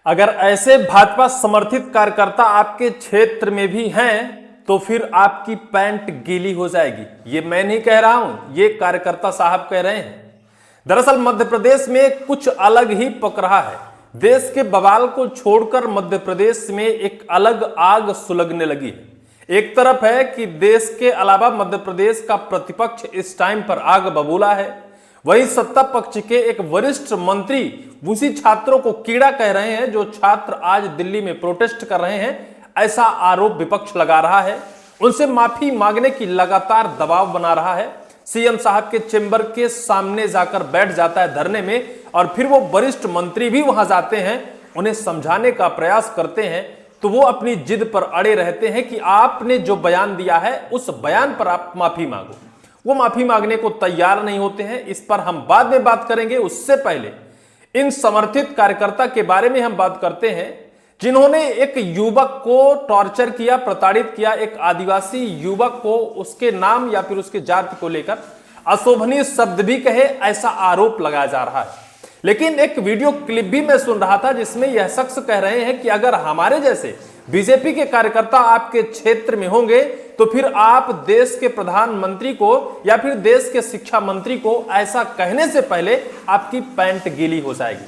अगर ऐसे भाजपा समर्थित कार्यकर्ता आपके क्षेत्र में भी हैं तो फिर आपकी पैंट गीली हो जाएगी। ये मैं नहीं कह रहा हूं, ये कार्यकर्ता साहब कह रहे हैं। दरअसल मध्य प्रदेश में कुछ अलग ही पक रहा है। देश के बवाल को छोड़कर मध्य प्रदेश में एक अलग आग सुलगने लगी है। एक तरफ है कि देश के अलावा मध्य प्रदेश का प्रतिपक्ष इस टाइम पर आग बबूला है, वहीं सत्ता पक्ष के एक वरिष्ठ मंत्री उसी छात्रों को कीड़ा कह रहे हैं जो छात्र आज दिल्ली में प्रोटेस्ट कर रहे हैं। ऐसा आरोप विपक्ष लगा रहा है, उनसे माफी मांगने की लगातार दबाव बना रहा है। सीएम साहब के चेंबर के सामने जाकर बैठ जाता है धरने में, और फिर वो वरिष्ठ मंत्री भी वहां जाते हैं, उन्हें समझाने का प्रयास करते हैं, तो वो अपनी जिद पर अड़े रहते हैं कि आपने जो बयान दिया है उस बयान पर आप माफी मांगो। वो माफी मांगने को तैयार नहीं होते हैं। इस पर हम बाद में बात करेंगे। उससे पहले इन समर्थित कार्यकर्ता के बारे में हम बात करते हैं जिन्होंने एक युवक को टॉर्चर किया, प्रताड़ित किया। एक आदिवासी युवक को उसके नाम या फिर उसके जाति को लेकर अशोभनीय शब्द भी कहे, ऐसा आरोप लगाया जा रहा है। लेकिन एक वीडियो क्लिप भी मैं सुन रहा था जिसमें यह शख्स कह रहे हैं कि अगर हमारे जैसे बीजेपी के कार्यकर्ता आपके क्षेत्र में होंगे तो फिर आप देश के प्रधानमंत्री को या फिर देश के शिक्षा मंत्री को ऐसा कहने से पहले आपकी पैंट गीली हो जाएगी।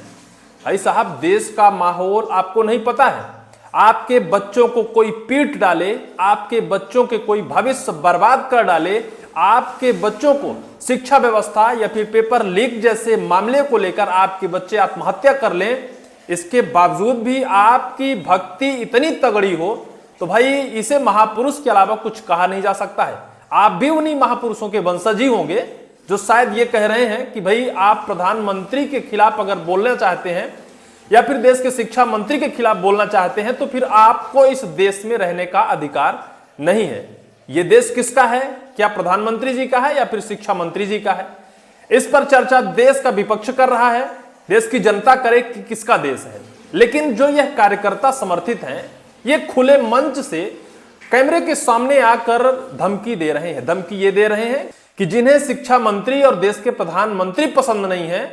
भाई साहब, देश का माहौल आपको नहीं पता है। आपके बच्चों को कोई पीट डाले, आपके बच्चों के कोई भविष्य बर्बाद कर डाले, आपके बच्चों को शिक्षा व्यवस्था या फिर पेपर लीक जैसे मामले को लेकर आपके बच्चे आत्महत्या कर लें, इसके बावजूद भी आपकी भक्ति इतनी तगड़ी हो तो भाई इसे महापुरुष के अलावा कुछ कहा नहीं जा सकता है। आप भी उन्हीं महापुरुषों के वंशज ही होंगे जो शायद ये कह रहे हैं कि भाई आप प्रधानमंत्री के खिलाफ अगर बोलना चाहते हैं या फिर देश के शिक्षा मंत्री के खिलाफ बोलना चाहते हैं तो फिर आपको इस देश में रहने का अधिकार नहीं है। यह देश किसका है? क्या प्रधानमंत्री जी का है या फिर शिक्षा मंत्री जी का है? इस पर चर्चा देश का विपक्ष कर रहा है, देश की जनता करे कि किसका देश है। लेकिन जो यह कार्यकर्ता समर्थित हैं, ये खुले मंच से कैमरे के सामने आकर धमकी दे रहे हैं। धमकी ये दे रहे हैं कि जिन्हें शिक्षा मंत्री और देश के प्रधानमंत्री पसंद नहीं है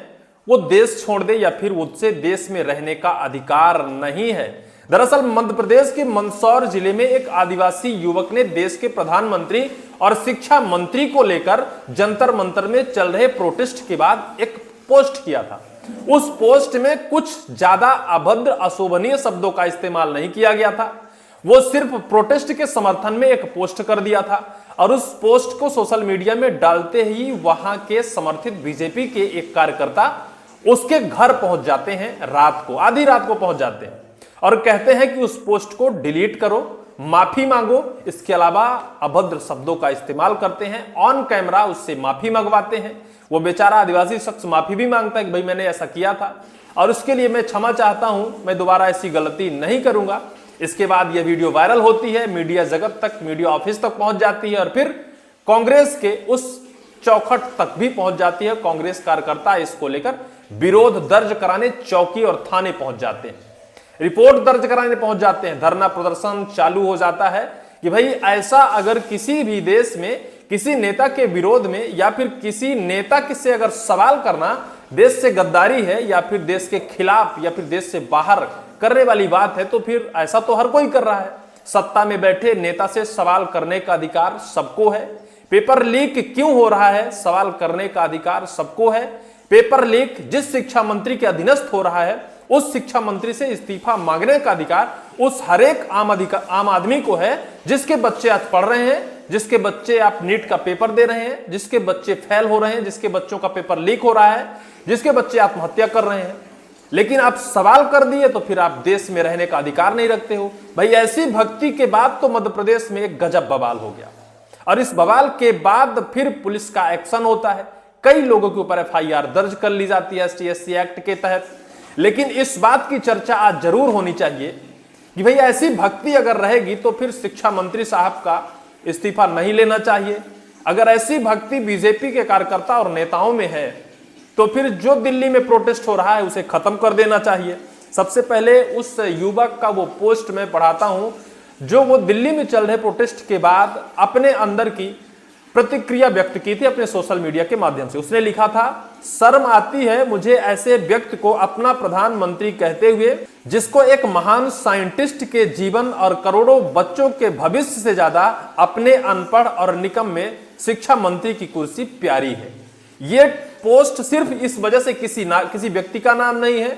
वो देश छोड़ दे या फिर उससे देश में रहने का अधिकार नहीं है। दरअसल मध्य प्रदेश के मंदसौर जिले में एक आदिवासी युवक ने देश के प्रधानमंत्री और शिक्षा मंत्री को लेकर जंतर मंतर में चल रहे प्रोटेस्ट के बाद एक पोस्ट किया था। उस पोस्ट में कुछ ज्यादा अभद्र अशोभनीय शब्दों का इस्तेमाल नहीं किया गया था। वो सिर्फ प्रोटेस्ट के समर्थन में एक पोस्ट कर दिया था और उस पोस्ट को सोशल मीडिया में डालते ही वहां के समर्थित बीजेपी के एक कार्यकर्ता उसके घर पहुंच जाते हैं। रात को, आधी रात को पहुंच जाते हैं और कहते हैं कि उस पोस्ट को डिलीट करो, माफी मांगो। इसके अलावा अभद्र शब्दों का इस्तेमाल करते हैं, ऑन कैमरा उससे माफी मंगवाते हैं। वो बेचारा आदिवासी शख्स माफी भी मांगता है कि भाई मैंने ऐसा किया था और उसके लिए मैं क्षमा चाहता हूं, मैं दोबारा ऐसी गलती नहीं करूंगा। इसके बाद यह वीडियो वायरल होती है, मीडिया जगत तक, मीडिया ऑफिस तक पहुंच जाती है और फिर कांग्रेस के उस चौखट तक भी पहुंच जाती है। कांग्रेस कार्यकर्ता इसको लेकर विरोध दर्ज कराने चौकी और थाने पहुंच जाते हैं, रिपोर्ट दर्ज कराने पहुंच जाते हैं। धरना प्रदर्शन चालू हो जाता है कि भाई ऐसा अगर किसी भी देश में किसी नेता के विरोध में या फिर किसी नेता से अगर सवाल करना देश से गद्दारी है या फिर देश के खिलाफ या फिर देश से बाहर करने वाली बात है तो फिर ऐसा तो हर कोई कर रहा है। सत्ता में बैठे नेता से सवाल करने का अधिकार सबको है। पेपर लीक क्यों हो रहा है, सवाल करने का अधिकार सबको है। पेपर लीक जिस शिक्षा मंत्री के अधीनस्थ हो रहा है उस शिक्षा मंत्री से इस्तीफा मांगने का अधिकार उस हरेक आम आदमी को है जिसके बच्चे आज पढ़ रहे हैं, जिसके बच्चे आप नीट का पेपर दे रहे हैं, जिसके बच्चे फेल हो रहे हैं, जिसके बच्चों का पेपर लीक हो रहा है, जिसके बच्चे आत्महत्या कर रहे हैं। लेकिन आप सवाल कर दिए तो फिर आप देश में रहने का अधिकार नहीं रखते हो। भाई ऐसी भक्ति के बाद तो मध्य प्रदेश में एक गजब बवाल हो गया और इस बवाल के बाद फिर पुलिस का एक्शन होता है। कई लोगों के ऊपर एफआईआर दर्ज कर ली जाती है ST/SC एक्ट के तहत। लेकिन इस बात की चर्चा आज जरूर होनी चाहिए कि भाई ऐसी भक्ति अगर रहेगी तो फिर शिक्षा मंत्री साहब का इस्तीफा नहीं लेना चाहिए। अगर ऐसी भक्ति बीजेपी के कार्यकर्ता और नेताओं में है तो फिर जो दिल्ली में प्रोटेस्ट हो रहा है उसे खत्म कर देना चाहिए। सबसे पहले उस युवक का वो पोस्ट मैं पढ़ाता हूं जो वो दिल्ली में चल रहे प्रोटेस्ट के बाद अपने अंदर की प्रतिक्रिया व्यक्त की थी अपने सोशल मीडिया के माध्यम से। उसने लिखा था, शर्म आती है मुझे ऐसे व्यक्ति को अपना प्रधानमंत्री कहते हुए, जिसको एक महान साइंटिस्ट के जीवन और करोड़ों बच्चों के भविष्य से ज्यादा अपने अनपढ़ और निकम्मे शिक्षा मंत्री की कुर्सी प्यारी है। ये पोस्ट सिर्फ इस वजह से किसी व्यक्ति का नाम नहीं है,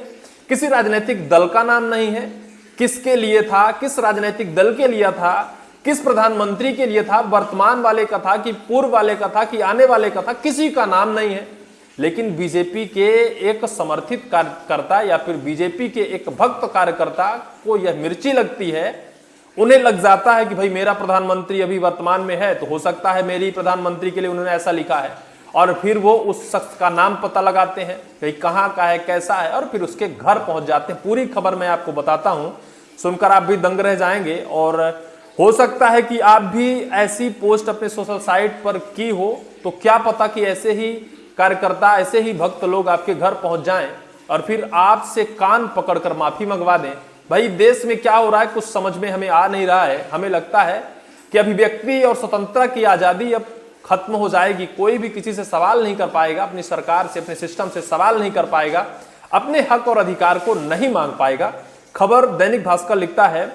किसी राजनीतिक दल का नाम नहीं है, किसके लिए था, किस राजनीतिक दल के लिए था, किस प्रधानमंत्री के लिए था, वर्तमान वाले का था कि पूर्व वाले का था कि आने वाले का था, किसी का नाम नहीं है। लेकिन बीजेपी के एक समर्थित कार्यकर्ता या फिर बीजेपी के एक भक्त कार्यकर्ता को यह मिर्ची लगती है, उन्हें लग जाता है कि भाई मेरा प्रधानमंत्री अभी वर्तमान में है तो हो सकता है मेरी प्रधानमंत्री के लिए उन्होंने ऐसा लिखा है, और फिर वो उस शख्स का नाम पता लगाते हैं कि कहाँ का है, कैसा है, और फिर उसके घर पहुंच जाते हैं। पूरी खबर मैं आपको बताता हूं, सुनकर आप भी दंग रह जाएंगे। और हो सकता है कि आप भी ऐसी पोस्ट अपने सोशल साइट पर की हो, तो क्या पता कि ऐसे ही कार्यकर्ता, ऐसे ही भक्त लोग आपके घर पहुंच जाएं और फिर आपसे कान पकड़कर माफी मंगवा दें। भाई देश में क्या हो रहा है कुछ समझ में हमें आ नहीं रहा है। हमें लगता है कि अभिव्यक्ति और स्वतंत्रता की आजादी अब खत्म हो जाएगी, कोई भी किसी से सवाल नहीं कर पाएगा, अपनी सरकार से, अपने सिस्टम से सवाल नहीं कर पाएगा, अपने हक और अधिकार को नहीं मांग पाएगा। खबर दैनिक भास्कर लिखता है,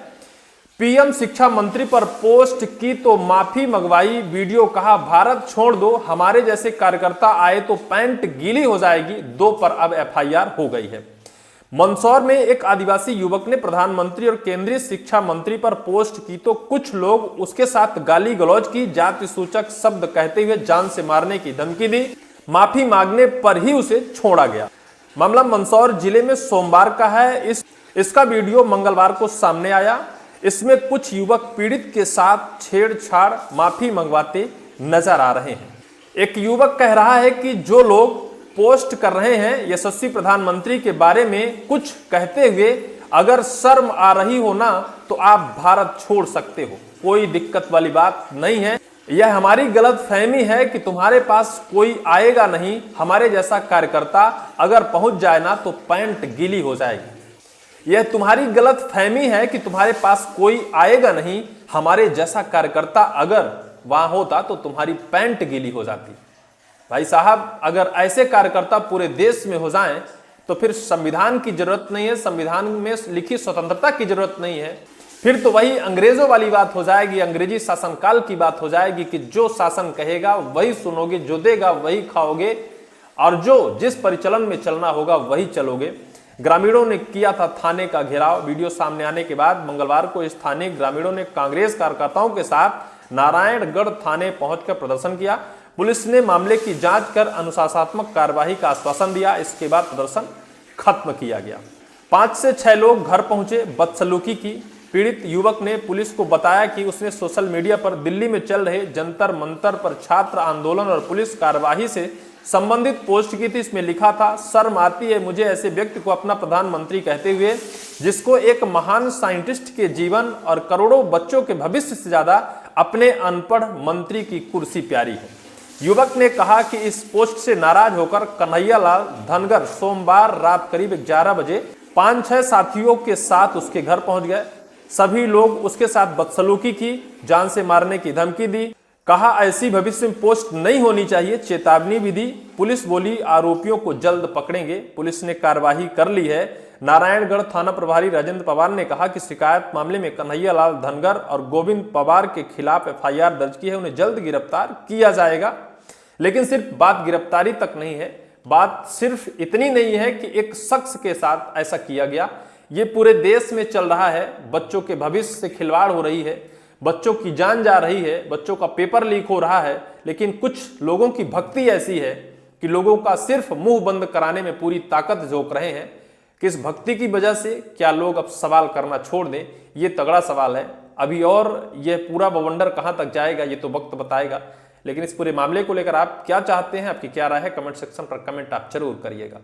पीएम शिक्षा मंत्री पर पोस्ट की तो माफी मंगवाई, वीडियो कहा भारत छोड़ दो, हमारे जैसे कार्यकर्ता आए तो पैंट गीली हो जाएगी, 2 पर अब एफआईआर हो गई है। मंदसौर में एक आदिवासी युवक ने प्रधानमंत्री और केंद्रीय शिक्षा मंत्री पर पोस्ट की तो कुछ लोग उसके साथ गाली गलौज की, जाति सूचक शब्द कहते हुए जान से मारने की धमकी दी। माफी मांगने पर ही उसे छोड़ा गया। मामला मंदसौर जिले में सोमवार का है। इसका वीडियो मंगलवार को सामने आया। इसमें कुछ युवक पीड़ित के साथ छेड़छाड़, माफी मंगवाते नजर आ रहे हैं। एक युवक कह रहा है कि जो लोग पोस्ट कर रहे हैं यशस्वी प्रधानमंत्री के बारे में कुछ कहते हुए, अगर शर्म आ रही हो ना तो आप भारत छोड़ सकते हो, कोई दिक्कत वाली बात नहीं है। यह हमारी गलतफहमी है कि तुम्हारे पास कोई आएगा नहीं, हमारे जैसा कार्यकर्ता अगर पहुंच जाए ना तो पैंट गीली हो जाएगी। यह तुम्हारी गलतफहमी है कि तुम्हारे पास कोई आएगा नहीं, हमारे जैसा कार्यकर्ता अगर वहां होता तो तुम्हारी पैंट गीली हो जाती। भाई साहब, अगर ऐसे कार्यकर्ता पूरे देश में हो जाएं तो फिर संविधान की जरूरत नहीं है, संविधान में लिखी स्वतंत्रता की जरूरत नहीं है। फिर तो वही अंग्रेजों वाली बात हो जाएगी, अंग्रेजी शासनकाल की बात हो जाएगी कि जो शासन कहेगा वही सुनोगे, जो देगा वही खाओगे, और जो जिस परिचालन में चलना होगा वही चलोगे। ग्रामीणों ने किया था थाने का घेराव। वीडियो सामने आने के बाद मंगलवार को स्थानीय ग्रामीणों ने कांग्रेस कार्यकर्ताओं के साथ नारायणगढ़ थाने पहुंचकर प्रदर्शन किया। पुलिस ने मामले की जांच कर अनुशासनात्मक कार्रवाई का आश्वासन दिया। इसके बाद प्रदर्शन खत्म किया गया। 5 से 6 लोग घर पहुंचे, बदसलूकी की। पीड़ित युवक ने पुलिस को बताया कि उसने सोशल मीडिया पर दिल्ली में चल रहे जंतर मंतर पर छात्र आंदोलन और पुलिस कार्यवाही से संबंधित पोस्ट की थी। इसमें लिखा था, शर्म आती है मुझे ऐसे व्यक्ति को अपना प्रधानमंत्री कहते हुए, जिसको एक महान साइंटिस्ट के जीवन और करोड़ों बच्चों के भविष्य से ज्यादा अपने अनपढ़ मंत्री की कुर्सी प्यारी है। युवक ने कहा कि इस पोस्ट से नाराज होकर कन्हैयालाल धनगर सोमवार रात करीब 11 बजे 5-6 साथियों के साथ उसके घर पहुंच गए। सभी लोग उसके साथ बदसलूकी की, जान से मारने की धमकी दी। कहा ऐसी भविष्य में पोस्ट नहीं होनी चाहिए, चेतावनी भी दी। पुलिस बोली आरोपियों को जल्द पकड़ेंगे। पुलिस ने कार्रवाई कर ली है। नारायणगढ़ थाना प्रभारी राजेंद्र पवार ने कहा कि शिकायत मामले में कन्हैयालाल धनगर और गोविंद पवार के खिलाफ एफआईआर दर्ज की है, उन्हें जल्द गिरफ्तार किया जाएगा। लेकिन सिर्फ बात गिरफ्तारी तक नहीं है, बात सिर्फ इतनी नहीं है कि एक शख्स के साथ ऐसा किया गया। ये पूरे देश में चल रहा है। बच्चों के भविष्य से खिलवाड़ हो रही है, बच्चों की जान जा रही है, बच्चों का पेपर लीक हो रहा है। लेकिन कुछ लोगों की भक्ति ऐसी है कि लोगों का सिर्फ मुंह बंद कराने में पूरी ताकत झोंक रहे हैं। कि इस भक्ति की वजह से क्या लोग अब सवाल करना छोड़ दें, ये तगड़ा सवाल है। अभी और यह पूरा बवंडर कहां तक जाएगा ये तो वक्त बताएगा। लेकिन इस पूरे मामले को लेकर आप क्या चाहते हैं, आपकी क्या राय है, कमेंट सेक्शन पर कमेंट आप जरूर करिएगा।